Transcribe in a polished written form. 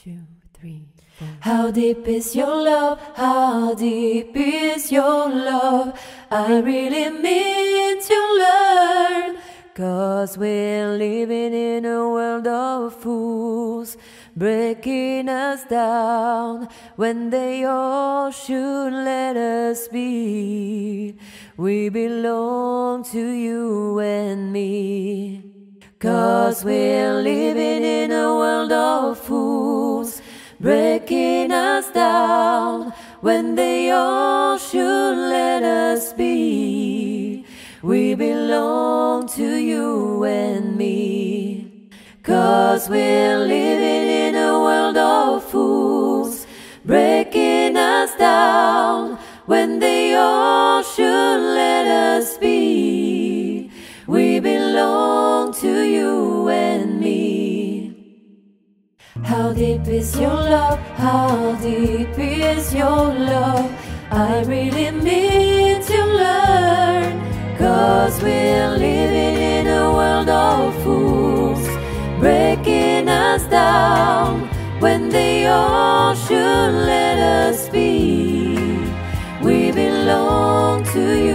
2, 3, 4. How deep is your love? How deep is your love? I really mean to learn. 'Cause we're living in a world of fools, breaking us down when they all should let us be. We belong to you and me. 'Cause we're living in a world of fools, breaking us down when they all should let us be. We belong to you and me. 'Cause we're living in a world of fools, breaking us down when they all should let us be. We belong to you and me. How deep is your love? How deep is your love? I really mean to learn. 'Cause we're living in a world of fools, breaking us down when they all should let us be. We belong to you.